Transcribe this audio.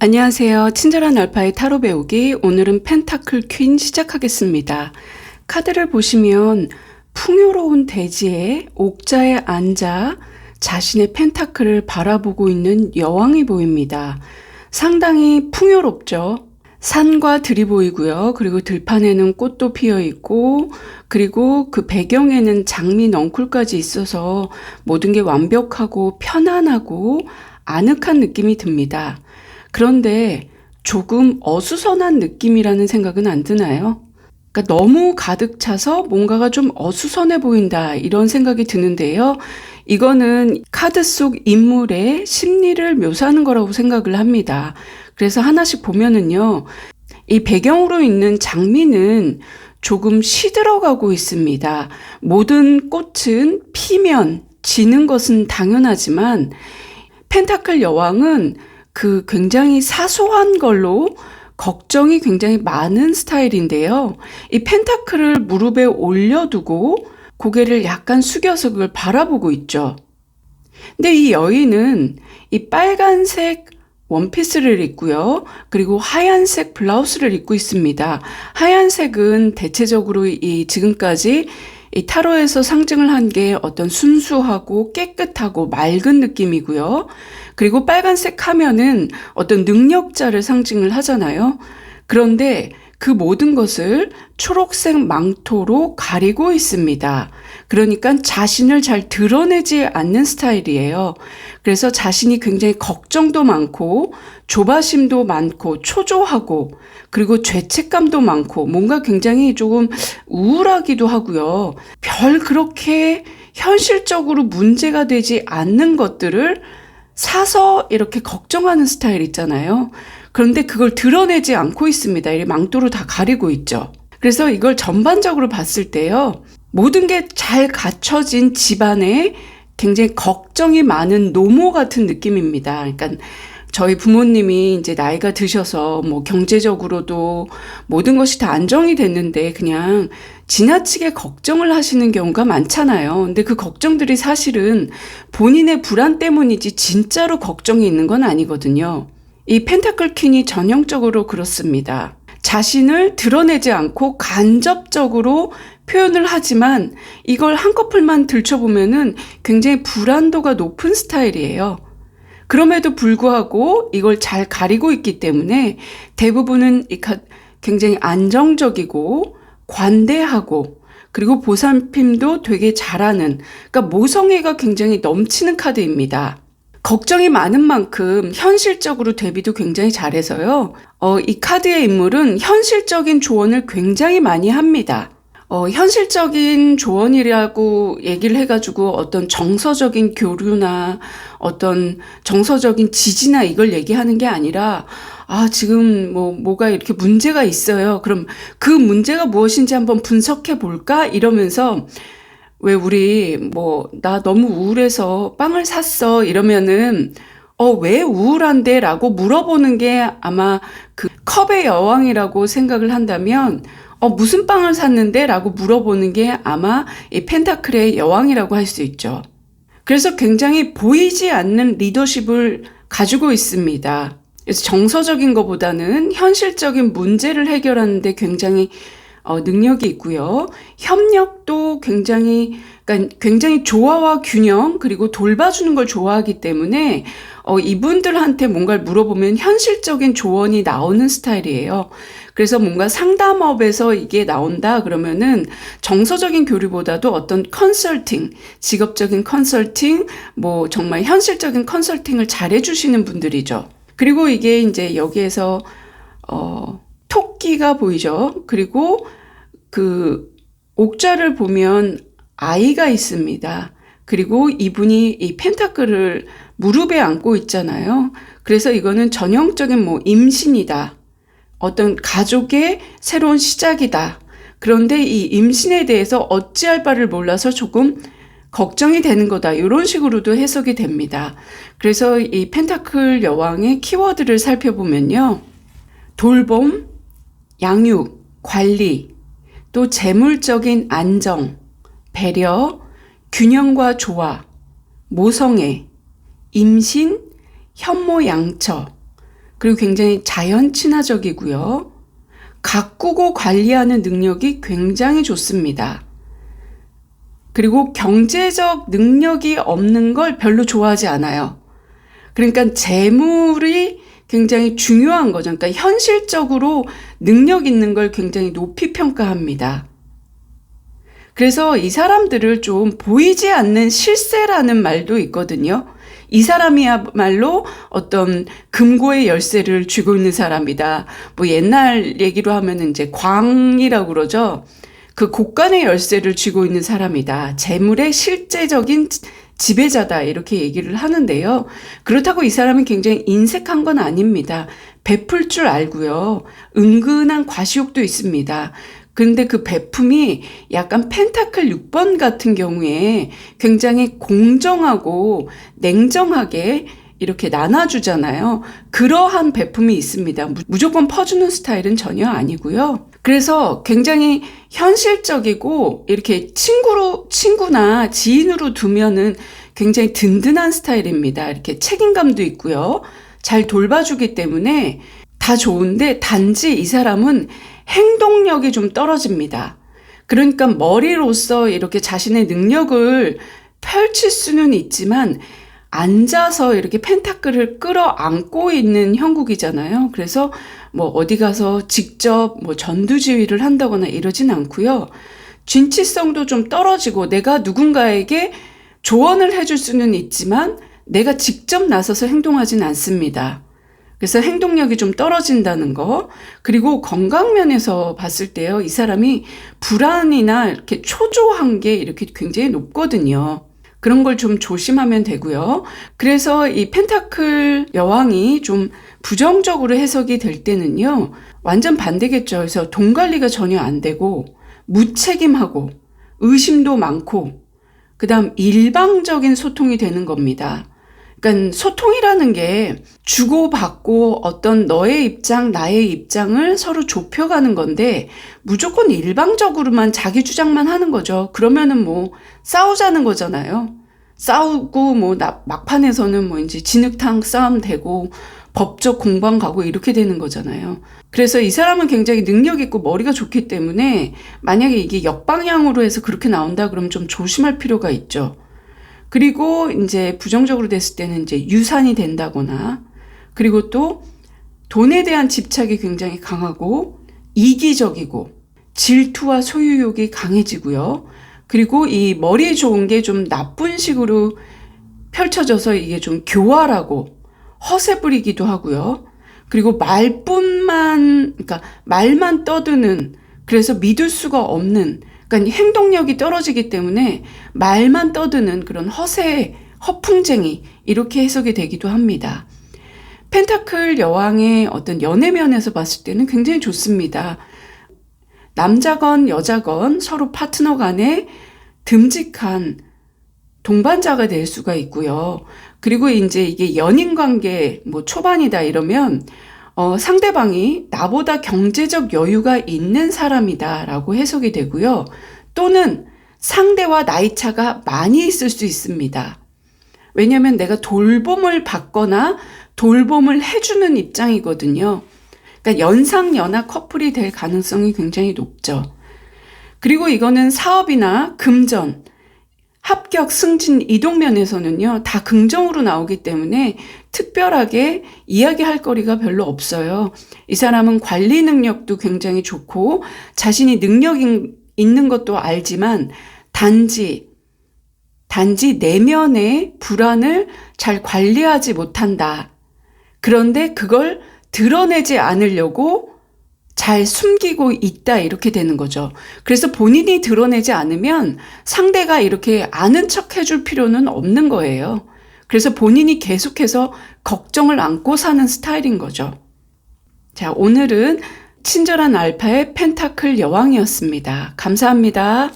안녕하세요. 친절한 알파의 타로 배우기. 오늘은 펜타클 퀸 시작하겠습니다. 카드를 보시면 풍요로운 대지에 옥자에 앉아 자신의 펜타클을 바라보고 있는 여왕이 보입니다. 상당히 풍요롭죠. 산과 들이 보이고요. 그리고 들판에는 꽃도 피어 있고, 그리고 그 배경에는 장미 넝쿨까지 있어서 모든 게 완벽하고 편안하고 아늑한 느낌이 듭니다. 그런데 조금 어수선한 느낌이라는 생각은 안 드나요? 그러니까 너무 가득 차서 뭔가가 좀 어수선해 보인다, 이런 생각이 드는데요. 이거는 카드 속 인물의 심리를 묘사하는 거라고 생각을 합니다. 그래서 하나씩 보면은요, 이 배경으로 있는 장미는 조금 시들어가고 있습니다. 모든 꽃은 피면 지는 것은 당연하지만 펜타클 여왕은 그 굉장히 사소한 걸로 걱정이 굉장히 많은 스타일인데요. 이 펜타클을 무릎에 올려두고 고개를 약간 숙여서 그걸 바라보고 있죠. 근데 이 여인은 이 빨간색 원피스를 입고요. 그리고 하얀색 블라우스를 입고 있습니다. 하얀색은 대체적으로 지금까지 이 타로에서 상징을 한 게 어떤 순수하고 깨끗하고 맑은 느낌이고요. 그리고 빨간색 하면은 어떤 능력자를 상징을 하잖아요. 그런데 그 모든 것을 초록색 망토로 가리고 있습니다. 그러니까 자신을 잘 드러내지 않는 스타일이에요. 그래서 자신이 굉장히 걱정도 많고 조바심도 많고 초조하고 그리고 죄책감도 많고 뭔가 굉장히 조금 우울하기도 하고요. 별 그렇게 현실적으로 문제가 되지 않는 것들을 사서 이렇게 걱정하는 스타일 있잖아요. 그런데 그걸 드러내지 않고 있습니다. 이 망토로 다 가리고 있죠. 그래서 이걸 전반적으로 봤을 때요, 모든 게 잘 갖춰진 집안에 굉장히 걱정이 많은 노모 같은 느낌입니다. 그러니까 저희 부모님이 이제 나이가 드셔서 뭐 경제적으로도 모든 것이 다 안정이 됐는데 그냥 지나치게 걱정을 하시는 경우가 많잖아요. 근데 그 걱정들이 사실은 본인의 불안 때문이지 진짜로 걱정이 있는 건 아니거든요. 이 펜타클 퀸이 전형적으로 그렇습니다. 자신을 드러내지 않고 간접적으로 표현을 하지만 이걸 한꺼풀만 들춰보면은 굉장히 불안도가 높은 스타일이에요. 그럼에도 불구하고 이걸 잘 가리고 있기 때문에 대부분은 굉장히 안정적이고 관대하고 그리고 보살핌도 되게 잘하는, 그러니까 모성애가 굉장히 넘치는 카드입니다. 걱정이 많은 만큼 현실적으로 대비도 굉장히 잘해서요. 이 카드의 인물은 현실적인 조언을 굉장히 많이 합니다. 현실적인 조언이라고 얘기를 해가지고 어떤 정서적인 교류나 어떤 정서적인 지지나 이걸 얘기하는 게 아니라, 지금 뭐가 이렇게 문제가 있어요. 그럼 그 문제가 무엇인지 한번 분석해 볼까? 이러면서 왜 우리 나 너무 우울해서 빵을 샀어 이러면은 왜 우울한데? 라고 물어보는 게 아마 그 컵의 여왕이라고 생각을 한다면 무슨 빵을 샀는데? 라고 물어보는 게 아마 이 펜타클의 여왕이라고 할 수 있죠. 그래서 굉장히 보이지 않는 리더십을 가지고 있습니다. 그래서 정서적인 것보다는 현실적인 문제를 해결하는 데 굉장히 능력이 있고요. 협력도 그러니까 굉장히 조화와 균형 그리고 돌봐주는 걸 좋아하기 때문에 이분들한테 뭔가를 물어보면 현실적인 조언이 나오는 스타일이에요. 그래서 뭔가 상담업에서 이게 나온다 그러면은 정서적인 교류보다도 어떤 컨설팅, 직업적인 컨설팅, 정말 현실적인 컨설팅을 잘해주시는 분들이죠. 그리고 이게 이제 여기에서 토끼가 보이죠. 그리고 그 옥좌를 보면 아이가 있습니다. 그리고 이분이 이 펜타클을 무릎에 안고 있잖아요. 그래서 이거는 전형적인 임신이다. 어떤 가족의 새로운 시작이다. 그런데 이 임신에 대해서 어찌할 바를 몰라서 조금 걱정이 되는 거다. 이런 식으로도 해석이 됩니다. 그래서 이 펜타클 여왕의 키워드를 살펴보면요. 돌봄, 양육, 관리, 또 재물적인 안정, 배려, 균형과 조화, 모성애, 임신, 현모양처, 그리고 굉장히 자연 친화적이고요. 가꾸고 관리하는 능력이 굉장히 좋습니다. 그리고 경제적 능력이 없는 걸 별로 좋아하지 않아요. 그러니까 재물이 굉장히 중요한 거죠. 그러니까 현실적으로 능력 있는 걸 굉장히 높이 평가합니다. 그래서 이 사람들을 좀 보이지 않는 실세라는 말도 있거든요. 이 사람이야말로 어떤 금고의 열쇠를 쥐고 있는 사람이다. 뭐 옛날 얘기로 하면 이제 광이라고 그러죠. 그 곳간의 열쇠를 쥐고 있는 사람이다. 재물의 실제적인 지배자다. 이렇게 얘기를 하는데요. 그렇다고 이 사람은 굉장히 인색한 건 아닙니다. 베풀 줄 알고요. 은근한 과시욕도 있습니다. 근데 그 베품이 약간 펜타클 6번 같은 경우에 굉장히 공정하고 냉정하게 이렇게 나눠주잖아요. 그러한 베품이 있습니다. 무조건 퍼주는 스타일은 전혀 아니고요. 그래서 굉장히 현실적이고 이렇게 친구나 지인으로 두면은 굉장히 든든한 스타일입니다. 이렇게 책임감도 있고요. 잘 돌봐주기 때문에 다 좋은데 단지 이 사람은 행동력이 좀 떨어집니다. 그러니까 머리로서 이렇게 자신의 능력을 펼칠 수는 있지만 앉아서 이렇게 펜타클을 끌어안고 있는 형국이잖아요. 그래서 뭐 어디 가서 직접 뭐 전두지휘를 한다거나 이러진 않고요. 진취성도 좀 떨어지고 내가 누군가에게 조언을 해줄 수는 있지만 내가 직접 나서서 행동하진 않습니다. 그래서 행동력이 좀 떨어진다는 거. 그리고 건강면에서 봤을 때요. 이 사람이 불안이나 이렇게 초조한 게 이렇게 굉장히 높거든요. 그런 걸 좀 조심하면 되고요. 그래서 이 펜타클 여왕이 좀 부정적으로 해석이 될 때는요. 완전 반대겠죠. 그래서 돈 관리가 전혀 안 되고 무책임하고 의심도 많고 그다음 일방적인 소통이 되는 겁니다. 그러니까 소통이라는 게 주고받고 어떤 너의 입장, 나의 입장을 서로 좁혀가는 건데 무조건 일방적으로만 자기 주장만 하는 거죠. 그러면은 뭐 싸우자는 거잖아요. 싸우고 뭐 막판에서는 뭐 이제 진흙탕 싸움 되고 법적 공방 가고 이렇게 되는 거잖아요. 그래서 이 사람은 굉장히 능력 있고 머리가 좋기 때문에 만약에 이게 역방향으로 해서 그렇게 나온다 그러면 좀 조심할 필요가 있죠. 그리고 이제 부정적으로 됐을 때는 이제 유산이 된다거나 그리고 또 돈에 대한 집착이 굉장히 강하고 이기적이고 질투와 소유욕이 강해지고요. 그리고 이 머리 좋은 게 좀 나쁜 식으로 펼쳐져서 이게 좀 교활하고 허세 부리기도 하고요. 그리고 그러니까 말만 떠드는 그래서 믿을 수가 없는 그러니까 행동력이 떨어지기 때문에 말만 떠드는 그런 허풍쟁이 이렇게 해석이 되기도 합니다. 펜타클 여왕의 어떤 연애면에서 봤을 때는 굉장히 좋습니다. 남자건 여자건 서로 파트너 간에 듬직한 동반자가 될 수가 있고요. 그리고 이제 이게 연인 관계 뭐 초반이다 이러면 상대방이 나보다 경제적 여유가 있는 사람이다라고 해석이 되고요. 또는 상대와 나이 차가 많이 있을 수 있습니다. 왜냐하면 내가 돌봄을 받거나 돌봄을 해주는 입장이거든요. 그러니까 연상연하 커플이 될 가능성이 굉장히 높죠. 그리고 이거는 사업이나 금전, 합격, 승진, 이동 면에서는요, 다 긍정으로 나오기 때문에 특별하게 이야기할 거리가 별로 없어요. 이 사람은 관리 능력도 굉장히 좋고 자신이 능력이 있는 것도 알지만 단지 내면의 불안을 잘 관리하지 못한다. 그런데 그걸 드러내지 않으려고 잘 숨기고 있다 이렇게 되는 거죠. 그래서 본인이 드러내지 않으면 상대가 이렇게 아는 척 해줄 필요는 없는 거예요. 그래서 본인이 계속해서 걱정을 안고 사는 스타일인 거죠. 자, 오늘은 친절한 알파의 펜타클 여왕이었습니다. 감사합니다.